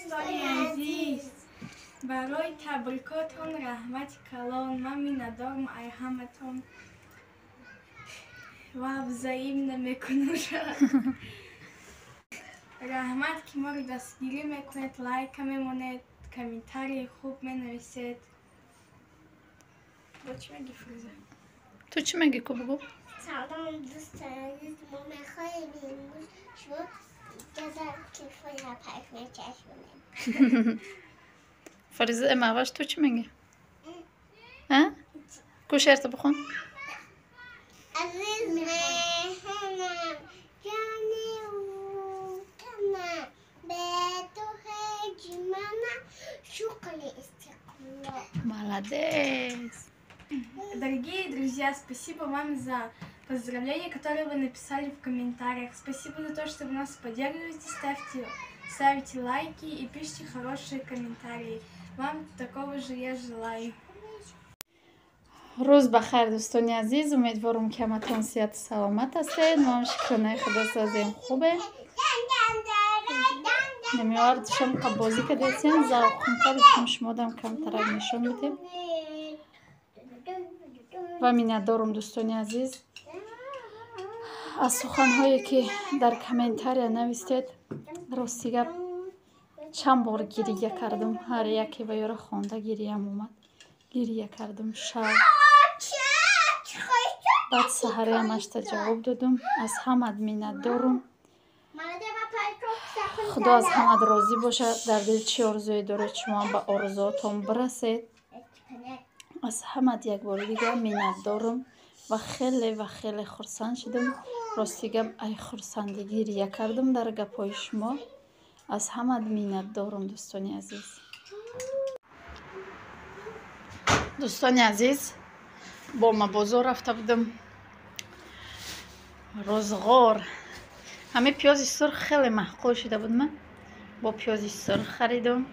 دوستان عزیز، برای تبریکاتون رحمت کلان من می‌ندارم ای همتون و افزاییم نمیکنم رحمت که ما رو دستگیری میکنید، لایک میمونید، کامنتاری خوب مینویسید. با چی میگی فروزه؟ تو چی میگی که بگو؟ سلام دوستان عزیز، ما میخواییم امروز شما جزر کیفای پرک میچشونیم. فریزه مواش تو چی میگی؟ ها؟ کو شرط بخون؟ عزیز مهنم جانی و کنم به تو هجی منم شغل استقلال. Молодец! Дорогие друзья, спасибо вам за поздравления, которые вы написали в комментариях. Спасибо за то, что вы нас поддерживаете, ставите лайки и пишите хорошие комментарии. Вам такого же я желаю. روز بخیر دوستان عزیز، امیدوارم که همتون صحت و سلامت هستید. ما هم شکرانه خدا سازیم خوبه. نمیوارد شما که بازی که دیسین زاو خونکا بیتیم شما دم کم ترک نشون بدیم و میندارم دوستان عزیز از سخنهایی که در کامنتاری نوشتید. راستیگه چند بار گریه کردم، هر یکی و یارو خونده گریم اومد، گریه کردم شب. بعد سحری همش جواب دادم. از همه میندارم. خدا از همه راضی باشه. در دل چی آرزویی دارید شما به آرزوهاتون برسید. از همه یک بار دیگه میندارم و خیلی خرسند شدم. راستیگه ای خرسندگی گریه کردم در گپای شما. از همه میندارم دوستان عزیز. دوستان عزیز، با ما بازار رفته بودم. روزگار همه پیاز سرخ خیلی محقول شده بود. من با پیاز سرخ خریدم.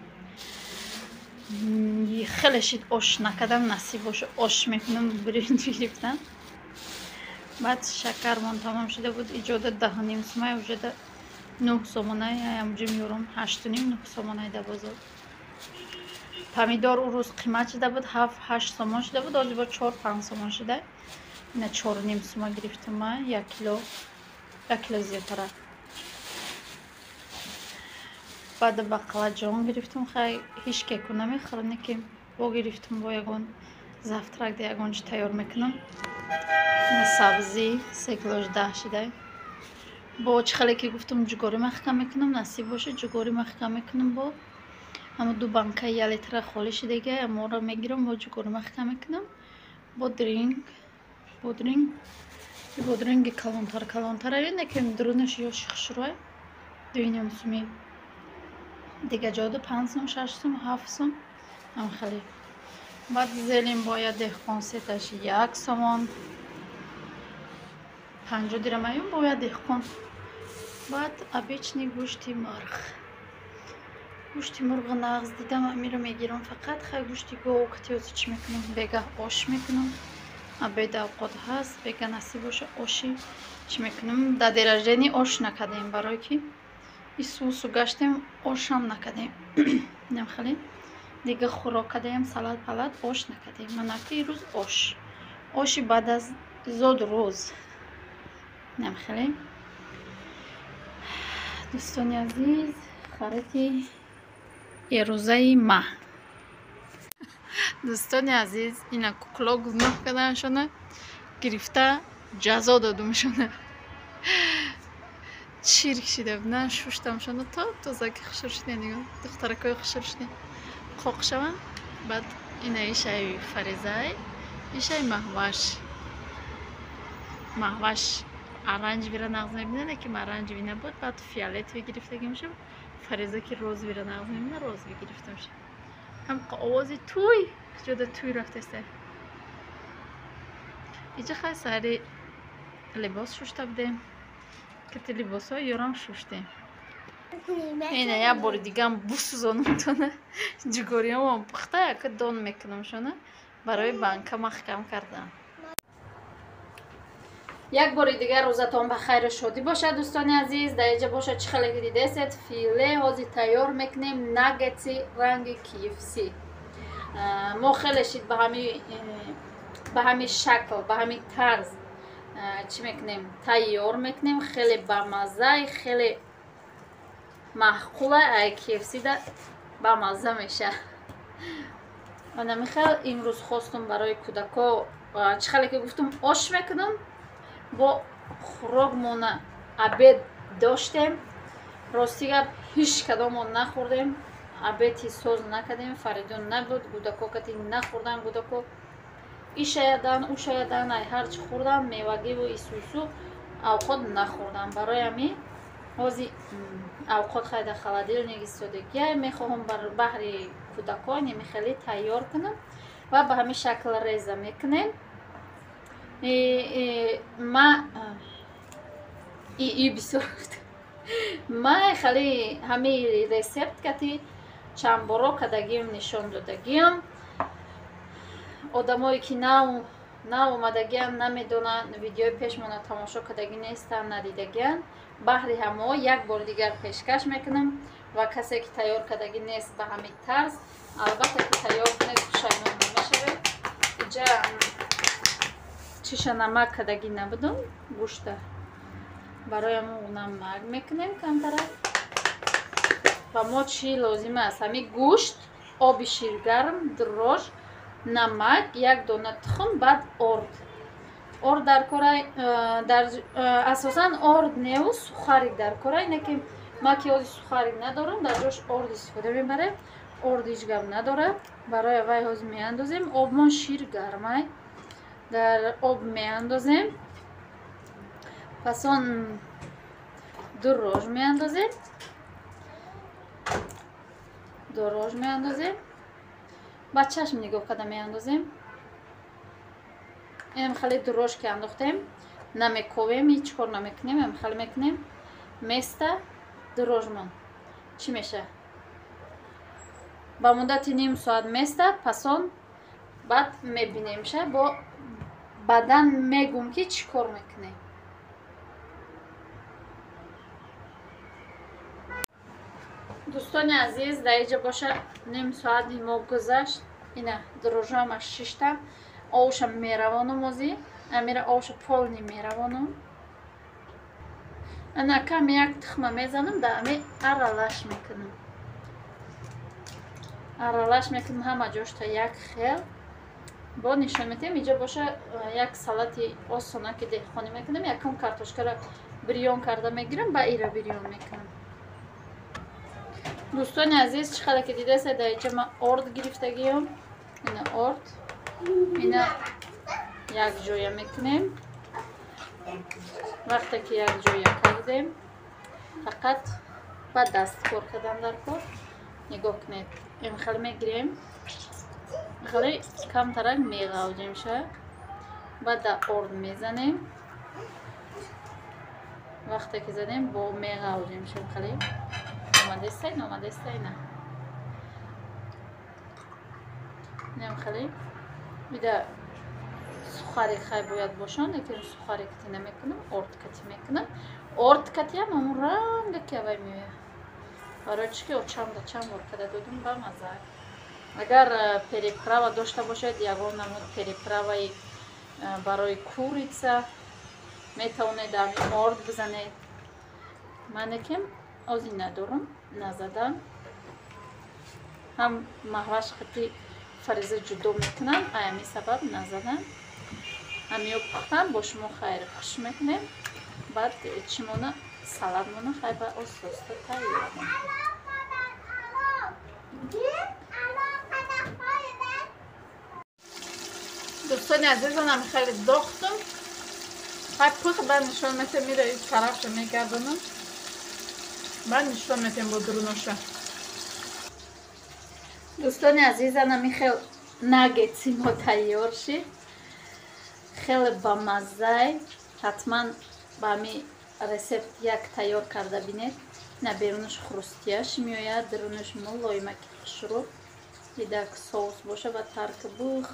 خیلی شد آش نکردم، نصیب باشه آش میکنم برنج گرفتم. بعد شکرمان تمام شده بود. ایجاد 10.5 سومه وجود 9 سومانه همونجا میارم 8.5 9 سومانه در بازار. پمیدار اون روز قیمت شده بود 7-8 سومان شده بود. آج با 4-5 سومان شده. نه 4.5 سومه گرفتم من. 1 کیلو زیادتره. بعد بقلاجان گرفتم. خیلی هیچ که نمیخورن که با گرفتم با یگان زفترک ده یگانش تیار میکنم. نه سبزی 3 کیلوش 10 شده. با چخلی که گفتم جگاری محکم میکنم، نصیب باشه جگاری محکم میکنم. با اما 2 بانکه 1 لیتر خالی شده دیگه اما را میگیرم با جگاری محکم میکنم. بودرینگ کلانتر اینه که درونش یا شخشروه 2.5 سومی دیگه جادو 5 سوم 6 سوم 7 سوم هم خیلی. بعد زلیم باید دهقان سیتش 1 سومان 50 درهم باید دهقان. بعد ابیچنی گوشتی مرغ نغز دیدم امی رو میگیرم. فقط خیلی گوشتی گو کتیوزی چی میکنم بگه آش میکنم. ابید اوقات هست بگه نصیب باشه آشی چی میکنم. در درجه آش نکردیم برای که این سوسو گشتیم آش هم نکردیم. نمیخوالیم دیگه خوراک کردیم سلات پلات آش نکردیم. من نکتی روز آشی بعد از زود روز نمیخوالیم. دوستان عزیز خریدی یه روزه ما. دوستان عزیز اینا کوکلا گناه کردن شونه گرفته جزا دادم شونه. چیرک شده نه شوشتم شونه تا تازه که خشر شده نگاه دخترکای خشر شده خوک شون. بعد اینا ایشای فریزه ایشای محوش ارنج بیره نغز میبینه که ارنج بینه بود. بعد فیالت گرفته میشه. فریزه که روز بیره نغز میبینه روز گرفته میشه. هم آوازی توی جدا توی رفته است. اینجا خیلی سری لباس شوشته بودیم که لباس های یارم شوشته. اینه یه بار دیگه هم بوسوزانم تونه جگاری هم پخته که دان میکنم شونه برای بانکه محکم کردن. یک بار دیگر روزتان بخیر و شادی باشه دوستان عزیز. در اینجا باشه چه خیلی دیدید فیله هازی تیار میکنیم نگتسی رنگ KFC. ما خیلی شید به همین شکل به همین طرز چی میکنیم تیار میکنیم. خیلی بامزه خیلی معقوله. KFC دا بامزه میشه. من میخوام امروز خواستم برای کودکا چه خیلی که گفتم آش میکنم. با خوراکمون عبید داشتیم. راستیگر هیچ کدامون نخوردیم. عبیدی سوز نکردیم. فریدون نبود. کودکا کتی نخوردن. کودکا ای شایدن او شایدن ای هرچی خوردن میوگی و ایسویسو اوقات نخوردن. برای همی حاضی اوقات خیلی خلادیل نگیستودگی میخواهم بر بحری کودکا نمیخیلی تیار کنم و به همین شکل ریزه میکنیم. ما بسیار ما خیلی همین ریسپت کتی چند بارا کدگیم نشان دادگیم. آدمایی که نو اومدگیم نمیدونن ویدیوی پیش منو تماشا کدگی نیستن ندیدگیم بحری همه یک بار دیگر پیشکش میکنم و کسی که تیار کدگی نیست به همین طرز البته که تیار کنید پشیمان نمیشه. اینجا چیشه نمک کدگی نبودم گوشته برای همون نمک میکنیم کم طرف و ما چی لازم است همین گوشت آب شیرگرم دروژ نمک یک دانه تخم بعد ارد در کارای در اساسا ارد نیو سوخاری در کارای اینه که ما که از سوخاری ندارم در جاش ارد استفاده میبریم. ارد هیچ گم نداره. برای وای هاز میاندازیم آبمان شیر گرمه در آب میاندازیم پس اون دروژ میاندازیم با چشم نگاه کده میاندازیم. اینم خیلی دروژ که انداختیم نمیکویم هیچ کار نمیکنیم. هم خیلی میکنیم میسته دروژمون چی میشه با مدت نیم ساعت میسته پس اون بعد میبینیم شه با بدن میگم که چی کار میکنیم. دوستان عزیز در اینجا باشه نیم ساعت ما گذشت. اینه دروژام ششته آوشم میروانم ازی امیره آوش پولنی میروانم. انا کم یک تخمه میزنم در امی ارالش میکنم همه جوش تا یک خیل با نشون میتیم. اینجا باشه یک سالتی آسونه که دهخانی میکنم یکم کارتوشکا را بریون کرده میگیرم با ایره بریون میکنم. دوستان عزیز چقدر که دیده سه در اینجا من ارد گرفتگیم. اینا ارد اینا یک جویا میکنیم. وقتی که یک جویا کردیم فقط با دست کار کردن در کار نگاه کنید. این خیلی میگیریم خیلی کم ترک میغاوجیم شه بعد در ارد میزنیم. وقتی که زدیم با میغاوجیم شه خیلی نامده نه نیم خیلی بیده سخاری خیلی باید باشن لیکن سخاری کتی نمیکنم ارد کتی میکنم. ارد کتی هم همون رنگ که باید میوه برای چی که چند بار کده دادم با مزه. اگر پریپراوا داشته باشد یگان نمود پریپراوای برای کوریتسا میتونید همین ارد بزنید. من کم از این ندارم نزدم هم محوش خطی فریزه جدا میکنم ایمی سبب نزدم همیو پختم با شما خیلی خوش میکنیم. بعد چیمونه سلادمونه خیلی با سوسته تایید کنیم. دوستان عزیزم خیلی داختم خیلی پخ بعد نشون میتیم میره این طرف رو میگردونم بعد نشون میتیم با دروناشه. دوستان عزیزم خیلی نگتسی ما تیار شد خیلی با مزه. حتما با همی رسپت یک تیار کرده بینید. نه بیرونش خروستیش میاید درونش ملایمک شروع دیدک سوس باشه و ترک بوخ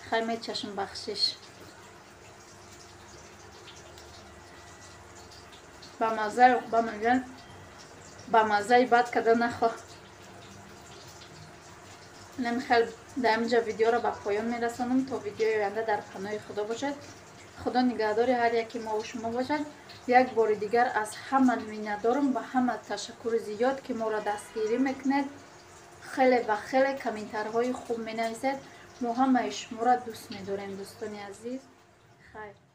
خیلی چشم بخشش. ба маззаи уқба мегӯянд ба маззаи бад када нахо. Нем хел дар инҷа видеоро ба поён мерасонам то видеои оянда дар паноҳи Худо бошад. Худо нигаҳдори ҳар яки мо ва шумо бошад. Як бори дигар аз ҳама миннатдорам, ба ҳама ташаккури зиёд ки моро дастгирӣ мекунед. Хеле ва хеле комментарҳои хуб менависед. мо ҳамаи шуморо дӯст медорем, дӯстони азиз. Хайр.